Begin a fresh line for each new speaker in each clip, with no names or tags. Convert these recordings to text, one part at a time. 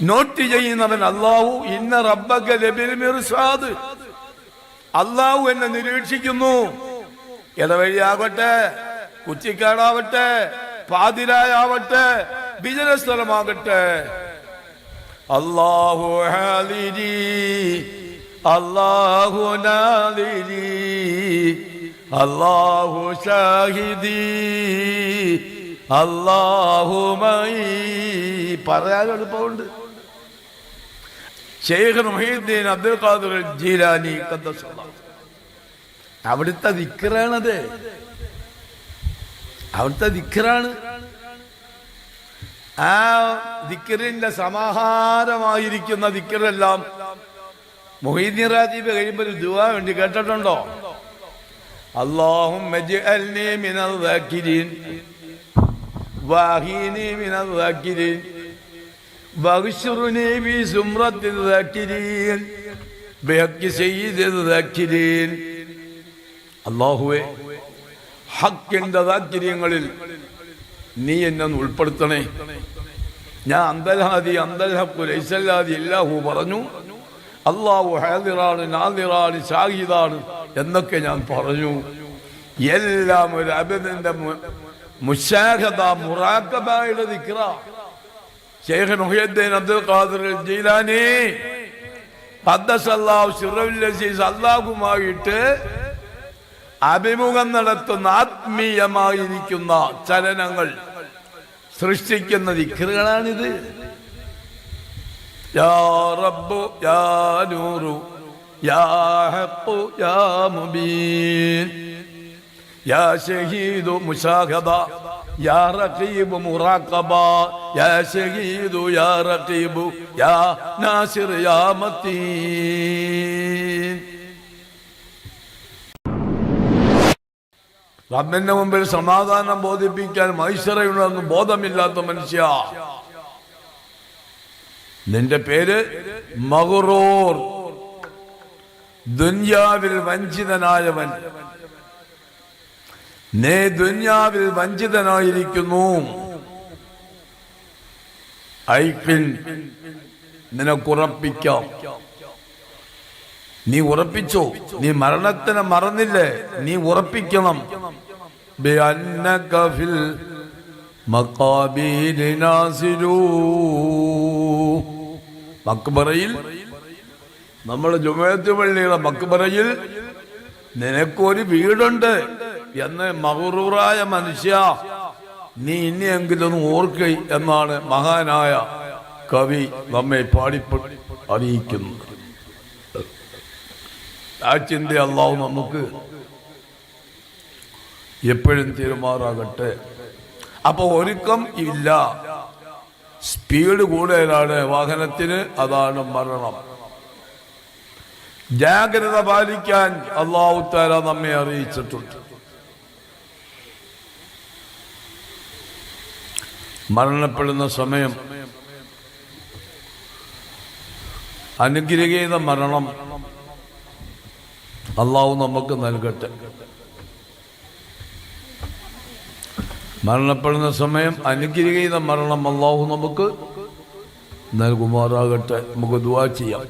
Not ചെയ്യുന്നവൻ അല്ലാഹു ഇന്ന റബ്ബക ലബിൽ മിർസാദ്, അല്ലാഹു എന്നെ നിരീക്ഷിക്കുന്നു. ഇടവഴിയാകട്ടെ, കുറ്റിക്കാടാവട്ടെ, പാതിരായാവട്ടെ, ബിസിനസ് സ്ഥലമാകട്ടെ. അല്ലാഹു ഹാദിരി അല്ലാഹു നാദിരി അല്ലാഹു ഷാഹിദി അല്ലാഹു മഈ. പറയാൻ എളുപ്പമുണ്ട്. ശൈഖ് മുഹീദ്ദീൻ അബ്ദുൽ ഖാദിർ ജീലാനി ഖദ്ദസല്ലാഹു, അവിടുത്തെ ദിക്റാണത്, അവിടുത്തെ ദിക്റാണ്. ആ ദിക്റിന്റെ സമാഹാരമായിരിക്കുന്ന ദിക്റെല്ലാം മുഹീദ്ദീൻ റാജീബ് കഴിയുമ്പോൾ ഒരു ദുആ വേണ്ടി കേട്ടിട്ടുണ്ടോ? അല്ലാഹുമ്മ ഇജ്അൽനി മിനൽ ദാകിരീൻ വഅഹീനി മിനൽ ദാകിരീൻ വഗ്ശുർനി ബി സുംറത്തിൽ ദാകിരീൻ ബിഹഖി സയ്യിദിൽ ദാകിരീൻ. അല്ലാഹുവേ, ഹക്കിന്റെ ദാകിരീങ്ങളിൽ നീ എന്നെ ഉൾപ്പെടുത്തണേ. ഞാൻ അന്തൽഹാദി അന്തൽഹഖു ലൈസല്ലാദി ഇല്ലാഹു പറഞ്ഞു. അല്ലാഹു ഹാദിറാണ്, നാദിറാണ്, ഷാഹിദാണ് എന്നൊക്കെ ഞാൻ പറഞ്ഞു. എല്ലാം ഒരു അബദിന്റെ മുശാഹദ മുറാഖബയുടെ ദിക്റ. ശൈഖ് മുഹീദ്ദീൻ അബ്ദുൽ ഖാദിർ ജീലാനി ഖദ്ദസല്ലാഹു സിറഹുൽ അസീസ് അല്ലാഹുമായിട്ട് അഭിമുഖം നടത്തുന്ന ആത്മീയമായിരിക്കുന്ന ചലനങ്ങൾ സൃഷ്ടിക്കുന്ന ദിക്റുകളാണിത്. യാ റബ്ബു യാ നൂറു യാ ഹഖു യാ മുബീൻ യാ ഷഹീദു മുശാഹദ യാ റഖീബു മുറാഖബ യാ ഷഹീദു യാ റഖീബു യാ നാസിർ യാ മതീൻ. റബ്ബിന്റെ മുമ്പിൽ സമാധാനം ബോധിപ്പിക്കാൻ മൈസറയുണ്ടെന്ന് ബോധമില്ലാത്ത മനുഷ്യ, നിന്റെ പേര് മഗ്റൂർ, ദുനിയാവിൽ വഞ്ചിതനായവൻ. നീ ദുനിയാവിൽ വഞ്ചിതനായിരിക്കുന്നു. ഐഖിൻ, നിനക്കുറപ്പിക്കാം. നീ ഉറപ്പിച്ചോ? നീ മരണത്തിനെ മറന്നില്ലേ? നീ ഉറപ്പിക്കണം. ബിഅന്നക ഫിൽ മഖാബീർ നാസിലൂ. മക്ബറയിൽ, നമ്മുടെ ജുമുഅത്ത് പള്ളിയുടെ മക്ബറയിൽ നിനക്കൊരു വീടുണ്ട് എന്ന് മഗ്റൂറായ മനുഷ്യ നീ ഇനിയെങ്കിലും ഓർക്ക എന്നാണ് മഹാനായ കവി നമ്മെ അറിയിക്കുന്നത്. ആ ചിന്ത അല്ലാഹു നമുക്ക് എപ്പോഴും തീരുമാറാകട്ടെ. അപ്പൊ ഒരുക്കം ഇല്ല, സ്പീഡ് കൂടുതലാണ് വാഹനത്തിന്, അതാണ് മരണം. ജാഗ്രത പാലിക്കാൻ അല്ലാഹു തആല നമ്മെ അറിയിച്ചിട്ടുണ്ട്. മരണപ്പെടുന്ന സമയം അനുഗ്രഹീത മരണം അല്ലാഹു നമുക്ക് നൽകട്ടെ. മരണപ്പെടുന്ന സമയം അനുഗ്രഹീത മരണം അല്ലാഹു നമുക്ക് നൽകുമാറാകട്ടെ. നമുക്ക് ദുആ ചെയ്യാം.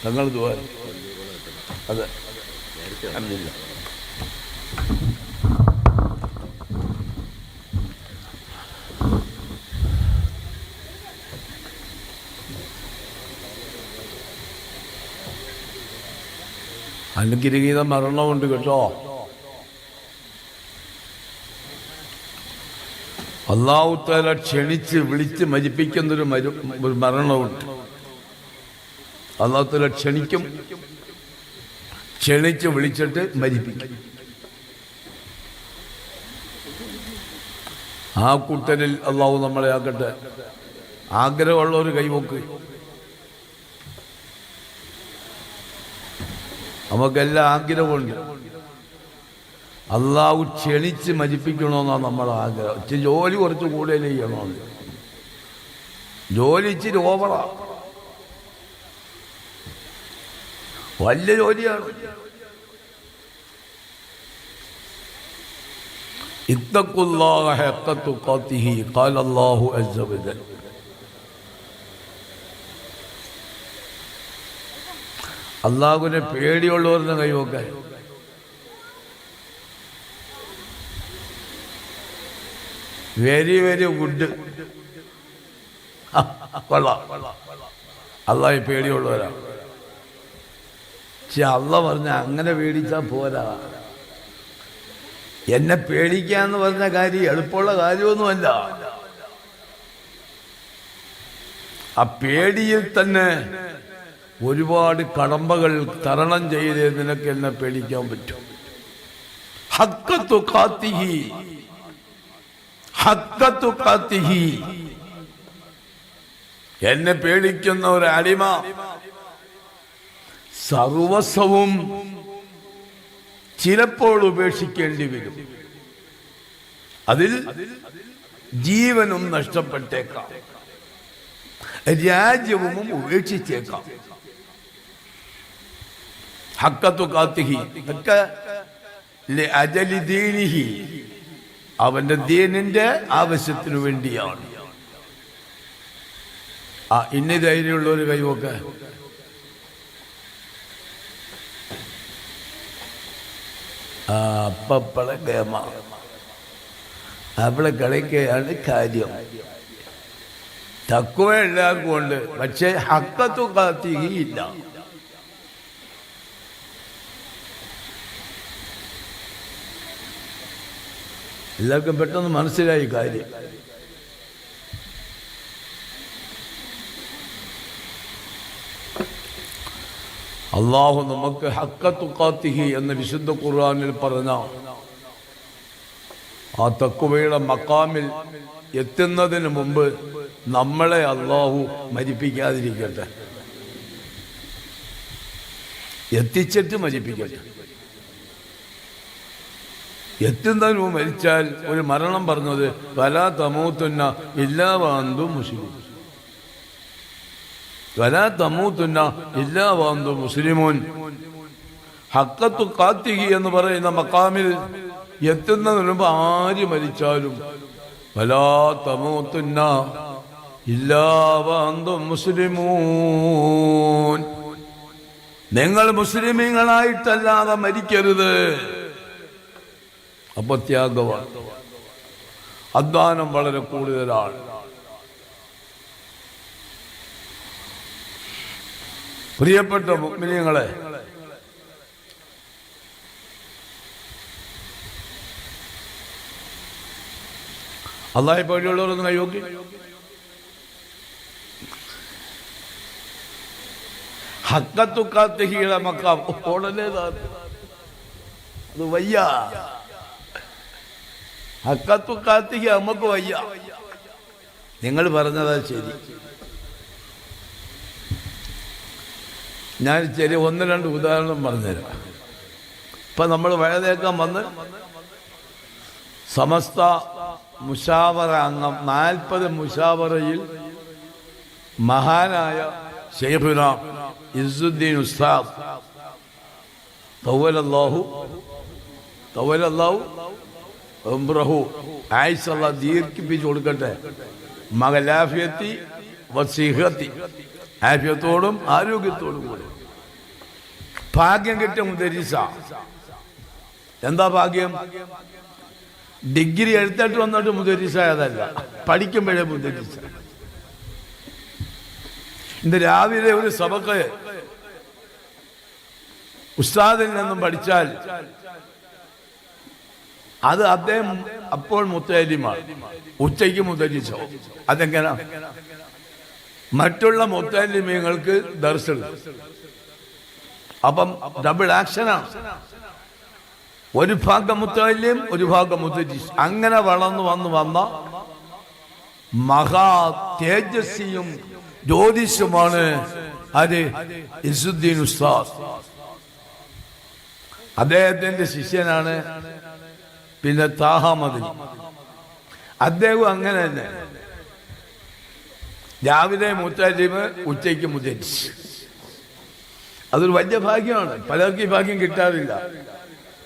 തങ്ങൾ ദുആ. അതെ, അൽഹംദുലില്ലാഹ്. അനുഗ്രഹീത മരണമുണ്ട് കേട്ടോ. അല്ലാഹു തആല ക്ഷണിച്ച് വിളിച്ച് മരിപ്പിക്കുന്നൊരു മരണമുണ്ട്. അല്ലാഹു തആല ക്ഷണിക്കും, ക്ഷണിച്ച് വിളിച്ചിട്ട് മരിപ്പിക്കും. ആ കൂട്ടരിൽ അല്ലാഹു നമ്മളെ ആക്കട്ടെ. ആഗ്രഹമുള്ളവർ കൈവോക്ക്. നമുക്കെല്ലാം ആഗ്രഹമുണ്ട്. അല്ലാഹു ക്ഷണിച്ച് മരിപ്പിക്കണമെന്നാണ് നമ്മുടെ ആഗ്രഹം. ഇച്ചിരി ജോലി കുറച്ച് കൂടുതൽ ചെയ്യണമെന്ന്. ജോലി ഇച്ചിരി ഓവറാ, വലിയ ജോലിയാണ്. ഇത്തഖുല്ലാഹ ഹഖ്ക തുഖാതിഹി ഖാല അല്ലാഹു അസ്സ വജൽ. അള്ളാഹുവിനെ പേടിയുള്ളവരെന്ന് കൈവക്കാൻ. Very very good. കൊള്ളാം, അള്ളാഹ് പേടിയുള്ളവരാണ്. പക്ഷെ അള്ളാഹ് പറഞ്ഞ അങ്ങനെ പേടിച്ചാൽ പോരാ. എന്നെ പേടിക്കാന്ന് പറഞ്ഞ കാര്യം എളുപ്പമുള്ള കാര്യമൊന്നുമല്ല. ആ പേടിയിൽ തന്നെ ഒരുപാട് കടമ്പകൾ തരണം ചെയ്ത് നിനക്ക് എന്നെ പേടിക്കാൻ പറ്റും. ഹഖ്ക തുഖാതിഹി, ഹഖ്ക തുഖാതിഹി. എന്നെ പേടിക്കുന്ന ഒരു അടിമ സർവസ്വവും ചിലപ്പോൾ ഉപേക്ഷിക്കേണ്ടി വരും. അതിൽ ജീവനും നഷ്ടപ്പെട്ടേക്കാം, രാജ്യവും ഉപേക്ഷിച്ചേക്കാം. ഹഖ്ക തുഖാതിഹി, ഹഖ്ക ലിഅജലി ദീനിഹി, അവന്റെ ദീനിന്റെ ആവശ്യത്തിനു വേണ്ടിയാണ്. ഇനി ധൈര്യമുള്ള ഒരു കൈവൊക്കെ. അപ്പളെ ഗമ അവളെ കളിക്കുകയാണ് കാര്യം. തക്കുവ എല്ലാവർക്കും ഉണ്ട്, പക്ഷേ ഹഖ്ക തുഖാതിഹി ഇല്ല. എല്ലാവർക്കും പെട്ടെന്ന് മനസ്സിലായി കാര്യം. അള്ളാഹു നമുക്ക് ഹഖ്ക തുഖാതിഹി എന്ന് വിശുദ്ധ ഖുർആനിൽ പറഞ്ഞ ആ തഖ്വയുടെ മഖാമിൽ എത്തുന്നതിന് മുമ്പ് നമ്മളെ അള്ളാഹു മരിപ്പിക്കാതിരിക്കട്ടെ, എത്തിച്ചിട്ട് മരിപ്പിക്കട്ടെ. എത്തുന്നതിന് മരിച്ചാൽ ഒരു മരണം പറഞ്ഞത് വലാ തമൂതുന്ന ഇല്ലാ വഅന്തും മുസ്ലിമൂൻ, വലാ തമൂതുന്ന ഇല്ലാ വഅന്തും മുസ്ലിമൂൻ. ഹഖ്ക തുഖാതിഹി എന്ന് പറയുന്ന മഖാമിൽ എത്തുന്നതിന് മുമ്പ് ആര് മരിച്ചാലും വലാ തമൂതുന്ന ഇല്ലാ വഅന്തും മുസ്ലിമൂൻ, നിങ്ങൾ മുസ്ലിമീങ്ങളായിട്ടല്ലാതെ മരിക്കരുത്. അപ്പൊ ത്യാഗമാണ്, അധ്വാനം വളരെ കൂടുതലാണ്. പ്രിയപ്പെട്ട മുഅ്മിനീങ്ങളെ, അല്ലാഹു പേടിയുള്ളവരൊന്നും കൈയോക്കി. ഹഖ്ക തുഖാതിഹിയുടെ മഖാം ഉടനെ അത് വയ്യ. ഹഖ്ക തുഖാതിഹി നമുക്ക് വയ്യ. നിങ്ങൾ പറഞ്ഞതാ ശരി. ഞാൻ ചെറിയ ഒന്ന് രണ്ട് ഉദാഹരണം പറഞ്ഞുതരാം. ഇപ്പം നമ്മൾ വഴുതേക്കാൻ വന്ന് സമസ്ത മുശാവറ അംഗം 40 മുശാവറയിൽ മഹാനായ ശൈഖുന ഇസ്സുദ്ദീൻ ഉസ്താദ് തവല്ലല്ലാഹു ഉംറഹു ആയിഷല്ല ദീർഘിപ്പിച്ചു കൊടുക്കട്ടെ. മകലാഫിയത്തി വസിഹത്തി, ആഫിയത്തോടും ആരോഗ്യത്തോടും കൂടി ഭാഗ്യം കിട്ടിയ മുദരിസ. എന്താ ഭാഗ്യം? ഡിഗ്രി എടുത്തിട്ട് വന്നിട്ട് മുദരിസ അതല്ല, പഠിക്കുമ്പോഴേ മുദരിസ. ഇന്ന് രാവിലെ ഒരു സബക്ക് ഉസ്താദിൽ നിന്നും പഠിച്ചാൽ അത് അദ്ദേഹം അപ്പോൾ മുത്തലിമാണ്, ഉച്ചയ്ക്ക് മുദരിസോ. അതെങ്ങനെ? മറ്റുള്ള മുത്തലിമീങ്ങൾക്ക് ദർസുണ്ട്. അപ്പം ഡബിൾ ആക്ഷനാണ്. ഒരു ഭാഗം മുത്തലിം, ഒരു ഭാഗം മുദരിസ്. അങ്ങനെ വളർന്നു വന്ന മഹാ തേജസ്വിയും ജ്യോതിഷുമാണ് അത് ഇസ്സുദ്ദീൻ ഉസ്താദ്. അദ്ദേഹത്തിന്റെ ശിഷ്യനാണ് പിന്നെ താഹ മദനി. അദ്ദേഹം അങ്ങനെ തന്നെ രാവിലെ മുത്തലിം, ഉച്ചയ്ക്ക് മുദരിസ്. അതൊരു വലിയ ഭാഗ്യമാണ്. പലർക്കും ഈ ഭാഗ്യം കിട്ടാറില്ല.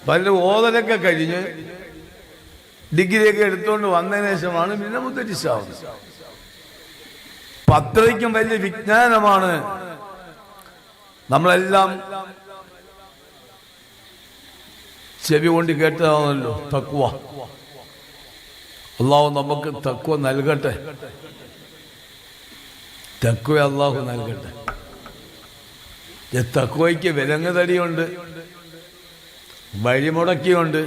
പലരും ഓതലൊക്കെ കഴിഞ്ഞ് ഡിഗ്രിയൊക്കെ എടുത്തുകൊണ്ട് വന്നതിന് ശേഷമാണ് പിന്നെ മുദ്ദരിസാവുന്നത്. അത്രയ്ക്കും വലിയ വിജ്ഞാനമാണ്. നമ്മളെല്ലാം ചെവി കൊണ്ട് കേട്ടതാണല്ലോ തഖ്വ. അള്ളാഹു നമുക്ക് തഖ്വ നൽകട്ടെ, തഖ്വ അള്ളാഹു നൽകട്ടെ. തഖ്വയ്ക്ക് വിലങ്ങുതടിയുണ്ട്, വഴിമുടക്കിയുണ്ട്.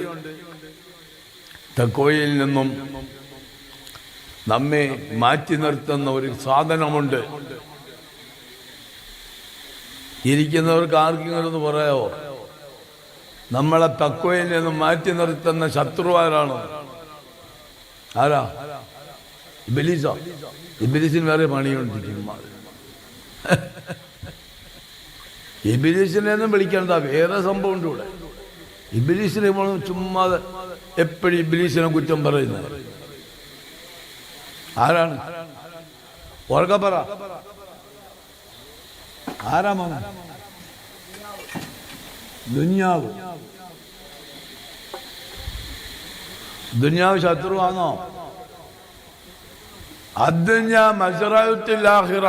തഖ്വയിൽ നിന്നും നമ്മെ മാറ്റി നിർത്തുന്ന ഒരു സാധനമുണ്ട്. ഇരിക്കുന്നവർക്ക് ആർക്കെങ്കിലും ഒന്ന് പറയാവോ, നമ്മളെ തഖ്വയിൽ നിന്നും മാറ്റി നിർത്തുന്ന ശത്രു ആരാണ്? ആരാ? ഇബ്ലീസാ. ഇബ്ലീസിന് വേറെ പണിയുണ്ടിരിക്കും. ഇബ്ലീസിനെ ഒന്നും വിളിക്കണ്ട, വേറെ സംഭവം ഉണ്ട് ഇവിടെ. ഇബ്ലീസിനെ നമ്മൾ ചുമ്മാ എപ്പോഴും ഇബ്ലീസിനെ കുറ്റം പറയുന്നത് ആരാണ്? ഓർക്ക പറ, ആരാ മോനെ? ദുനിയാവ്. ദുനിയാവ് ശത്രുവാണോ? അദ്ദുനിയാ മസ്റഉത്തുൽ ആഖിറ.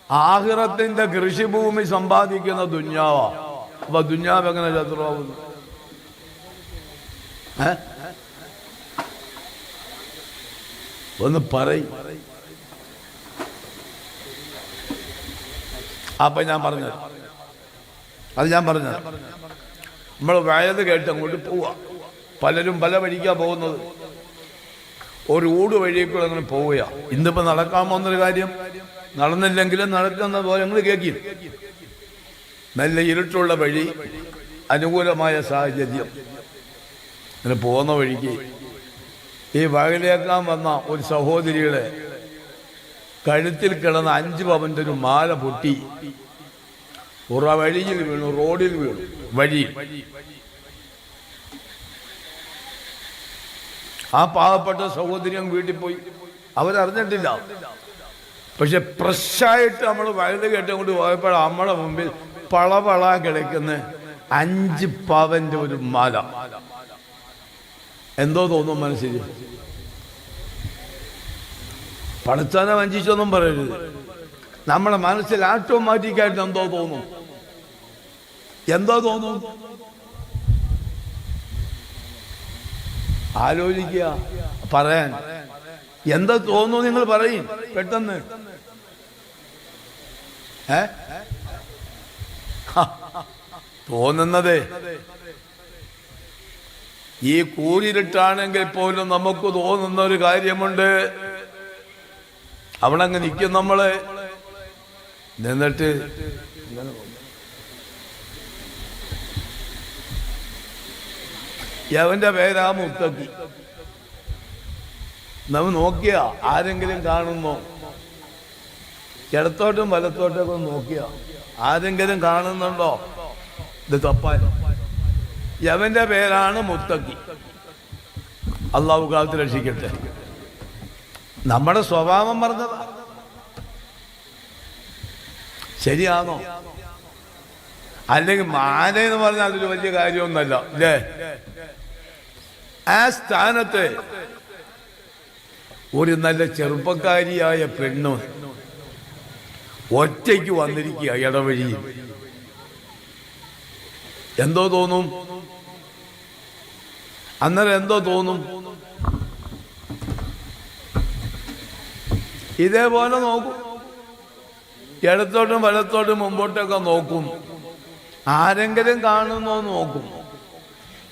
ആഖിറത്തിന്റെ കൃഷിഭൂമി സമ്പാദിക്കുന്ന ദുനിയാവാ. അപ്പൊ ദുനിയാവ് എങ്ങനെ ശത്രുവാകുന്നു? ഒന്ന് പറയും. അപ്പൊ ഞാൻ പറഞ്ഞത് നമ്മൾ വയത് കേട്ട് അങ്ങോട്ട് പോവാ. പലരും പല വഴിക്കാ പോകുന്നത്. ഒരു ഊട് വഴിയേക്കൂടെ അങ്ങനെ പോവുക. ഇന്നിപ്പോ നടക്കാൻ പോകുന്നൊരു കാര്യം നടന്നില്ലെങ്കിലും നടക്കുന്ന പോലെ നിങ്ങൾ കേൾക്കും. നല്ല ഇരുട്ടുള്ള വഴി, അനുകൂലമായ സാഹചര്യം. അങ്ങനെ പോകുന്ന വഴിക്ക് ഈ വയലേക്കാൻ വന്ന ഒരു സഹോദരിയുടെ കഴുത്തിൽ കിടന്ന 5 പവന്റെ ഒരു മാല പൊട്ടി വഴിയിൽ വീണു, റോഡിൽ വീണു. വഴി ആ പാവപ്പെട്ട സഹോദരി അങ്ങ് വീട്ടിൽ പോയി. അവരറിഞ്ഞിട്ടില്ല. പക്ഷെ ഫ്രഷായിട്ട് നമ്മൾ വയല് കേട്ടുകൊണ്ട് പോയപ്പോൾ നമ്മളെ മുമ്പിൽ പളപള കിടക്കുന്ന 5 പവന്റെ ഒരു മാല. എന്തോ തോന്നും മനസ്സിൽ. പടച്ചാനെ വഞ്ചിച്ചൊന്നും പറയരുത്. നമ്മളെ മനസ്സിൽ ഓട്ടോമാറ്റിക്കായിട്ട് എന്തോ തോന്നും. ആലോചിക്കുക, പറയാൻ എന്താ തോന്നുന്നു നിങ്ങൾ പറയും പെട്ടെന്ന്. തോന്നുന്നത് ഈ കൂരിരുട്ടാണെങ്കിൽ പോലും നമുക്ക് തോന്നുന്ന ഒരു കാര്യമുണ്ട്. അവിടെ അങ്ങ് നിൽക്കും നമ്മള്. എന്നിട്ട് അവന്റെ പേരാ മുത്തക്കി. നമ്മൾ നോക്കിയ ആരെങ്കിലും കാണുന്നോ? ഇടത്തോട്ടും വലത്തോട്ടൊക്കെ നോക്കിയ ആരെങ്കിലും കാണുന്നുണ്ടോ? ഇത് തപ്പാൻ. യവന്റെ പേരാണ് മുത്തക്കി. അള്ളാഹു കാത്ത് രക്ഷിക്കട്ടെ. നമ്മുടെ സ്വഭാവം പറഞ്ഞതാ. ശരിയാണോ? അല്ലെങ്കിൽ മാല എന്ന് പറഞ്ഞാൽ അതൊരു വലിയ കാര്യമൊന്നല്ല അല്ലേ? ആ സ്ഥാനത്ത് ഒരു നല്ല ചെറുപ്പക്കാരിയായ പെണ്ണ് ഒറ്റയ്ക്ക് വന്നിരിക്കുക ഇടവഴിയിൽ. എന്തോ തോന്നും അന്നേരം? എന്തോ തോന്നും? ഇതേപോലെ നോക്കും. ഇടത്തോട്ടും വലത്തോട്ടും മുമ്പോട്ടൊക്കെ നോക്കും. ആരെങ്കിലും കാണുന്നോ നോക്കും.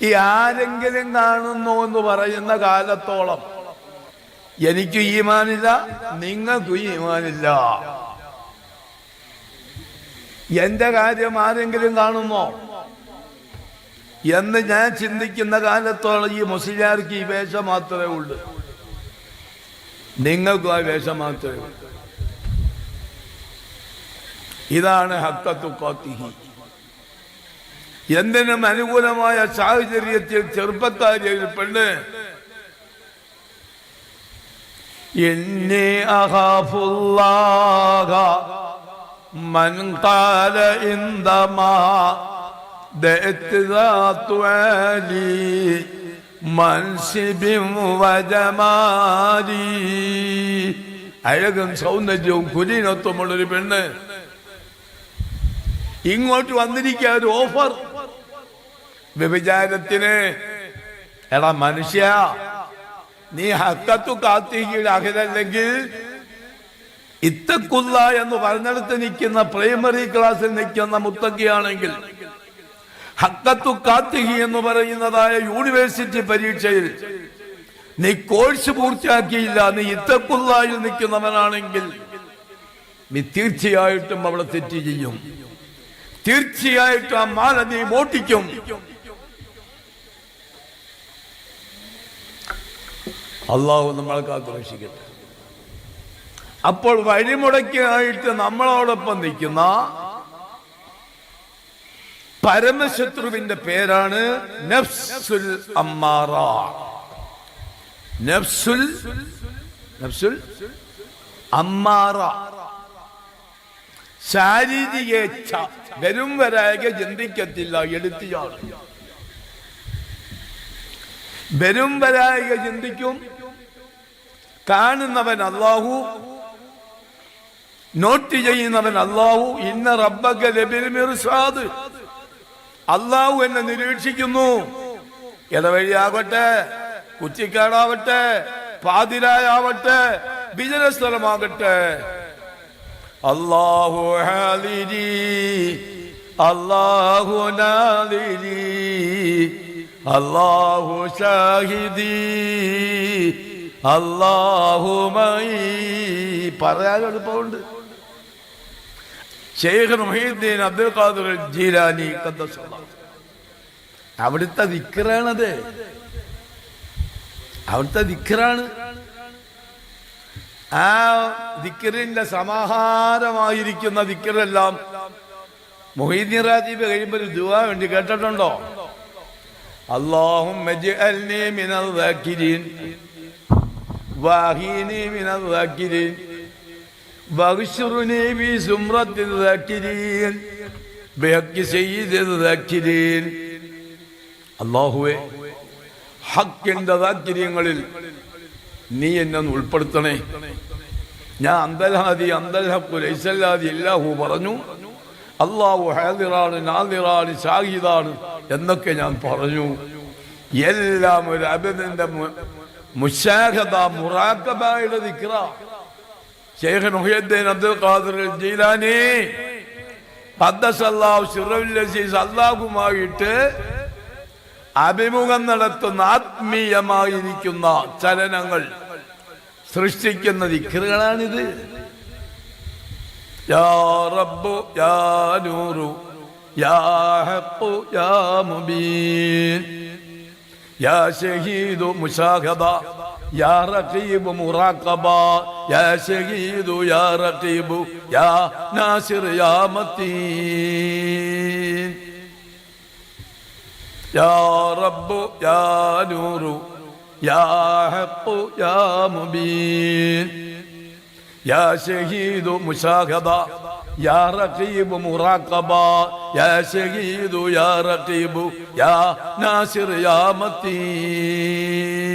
ഈ ആരെങ്കിലും കാണുന്നു എന്ന് പറയുന്ന കാലത്തോളം എനിക്ക് ഈമാനില്ല, നിങ്ങൾക്ക് ഈമാനില്ല. എന്റെ കാര്യം ആരെങ്കിലും കാണുന്നോ എന്ന് ഞാൻ ചിന്തിക്കുന്ന കാലത്തോളം ഈ മുസ്ലിയാർക്ക് ഈ വേഷം മാത്രമേ ഉള്ളൂ. നിങ്ങൾക്കും ആ വേഷം മാത്രമേ ഉള്ളൂ. ഇതാണ് ഹഖ്ഖത്തു ഖാതിഹി. എന്തിനും അനുകൂലമായ സാഹചര്യത്തിൽ ചെറുപ്പക്കാരിയ പെണ്ണ് ഇന്നി അഖാഫുല്ലാഹ മൻ ഖാല ഇൻദമാ ദഅത് ദാതു അലി മൻസിബിൻ വജമാലി, അഴകും സൗന്ദര്യവും കുലീനത്വമുള്ളൊരു പെണ്ണ് ഇങ്ങോട്ട് വന്നിരിക്കുക, ഒരു ഓഫർ വ്യഭിചാരത്തിന്. എടാ മനുഷ്യ, നീ ഹക്കത്തു കാത്തിയുടെ അഹിതല്ലെങ്കിൽ ഇത്തക്കുള്ള എന്ന് പറഞ്ഞിടത്ത് നിൽക്കുന്ന പ്രൈമറി ക്ലാസ്സിൽ നിൽക്കുന്ന മുത്തക്കിയാണെങ്കിൽ ഹക്കത്തു കാത്തിഹി എന്ന് പറയുന്നതായ യൂണിവേഴ്സിറ്റി പരീക്ഷയിൽ നീ കോഴ്സ് പൂർത്തിയാക്കിയില്ല, നീ ഇത്തക്കുള്ളയിൽ നിൽക്കുന്നവനാണെങ്കിൽ നീ തീർച്ചയായിട്ടും അവളെ തെറ്റ് ചെയ്യും, തീർച്ചയായിട്ടും ആ മാല നീ മോട്ടിക്കും. അള്ളാഹു നമ്മളെ കാത്തുരക്ഷിക്കട്ടെ. അപ്പോൾ വഴിമുടക്കായിട്ട് നമ്മളോടൊപ്പം നിൽക്കുന്ന പരമശത്രുവിന്റെ പേരാണ് നഫ്സുൽ അമ്മാറ. നഫ്സുൽ അമ്മാറ, ശാരീരികേച്ഛ, വരും വരായക ചിന്തിക്കത്തില്ല, എടുത്തിയാണ്. വരും വരായക ചിന്തിക്കും. കാണുന്നവൻ അല്ലാഹു, നോട്ട് ചെയ്യുന്നവൻ അല്ലാഹു. ഇന്ന റബ്ബക ലബിൽ മിർസാദ്, അല്ലാഹു എന്നെ നിരീക്ഷിക്കുന്നു. ഇടവഴിയാവട്ടെ, കുറ്റിക്കാടാവട്ടെ, പാതിരായാവട്ടെ, വിജന സ്ഥലമാകട്ടെ, അല്ലാഹു ഹാദിരി, അല്ലാഹു നാദിരി, അല്ലാഹു ഷാഹിദി, അല്ലാഹു മഈ. പറയാൻ എളുപ്പമുണ്ട്. ശൈഖ് മുഹീദ്ദീൻ അബ്ദുൽ ഖാദിർ ജീലാനി ഖദ്ദസല്ലാഹു, അവിടുത്തെ ദിക്റാണത്, അവിടുത്തെ ദിക്റാണ്. ആ ദിക്റിന്റെ സമാഹാരമായിരിക്കുന്ന ദിക്റെല്ലാം മുഹീദ്ദീൻ റാജീബ് കഴിയുമ്പോൾ ഒരു ദുആ വേണ്ടി കേട്ടിട്ടുണ്ടോ? അല്ലാഹുമ്മ ജഅൽനി മിനൽ ദാകിരീൻ വാഹീനി മിനൽ ദാകിരീൻ വഗ്ശുർനി ബി സുംറത്തിൽ ദാകിരീൻ ബിഹഖി സയ്യിദിൽ ദാകിരീൻ. അല്ലാഹുവേ, ഹക്കിന്റെ ദാകിരീങ്ങളിൽ നീ എന്നെ ഉൾപ്പെടുത്തണേ. ഞാൻ അന്തൽഹാദി അന്തൽഹഖു ലൈസല്ലാദി ഇല്ലാഹു പറഞ്ഞു. അല്ലാഹു ഹാദിറാണ്, നാദിറാണ്, ഷാഹിദാണ് എന്നൊക്കെ ഞാൻ പറഞ്ഞു. എല്ലാം ഒരു അബദിന്റെ മുശാഹദ, മുറാഖബയുടെ ദിക്റ. ശൈഖ് മുഹീദ്ദീൻ അബ്ദുൽ ഖാദിർ ജീലാനി ഖദ്ദസല്ലാഹു സിറഹുൽ അസീസ് അല്ലാഹുമായിട്ട് അഭിമുഖം നടത്തുന്ന ആത്മീയമായിരിക്കുന്ന ചലനങ്ങൾ സൃഷ്ടിക്കുന്ന ദിക്റുകളാണിത്. യാ റബ്ബു യാ നൂറു യാ ഹഖു യാ മുബീൻ യാ ഷഹീദു മുശാഹദ യാ റഖീബു മുറാഖബ യാ ഷഹീദു യാ റഖീബു യാ നാസിർ യാ മതീൻ യാ റബ്ബു യാ നൂറു യാ ഹഖു യാ മുബീൻ യാ ഷഹീദു മുശാഹദ യാ റഖീബു മുറാഖബ യാ ഷഹീദു യാ റഖീബു യാ നാസിർ യാ മതീൻ.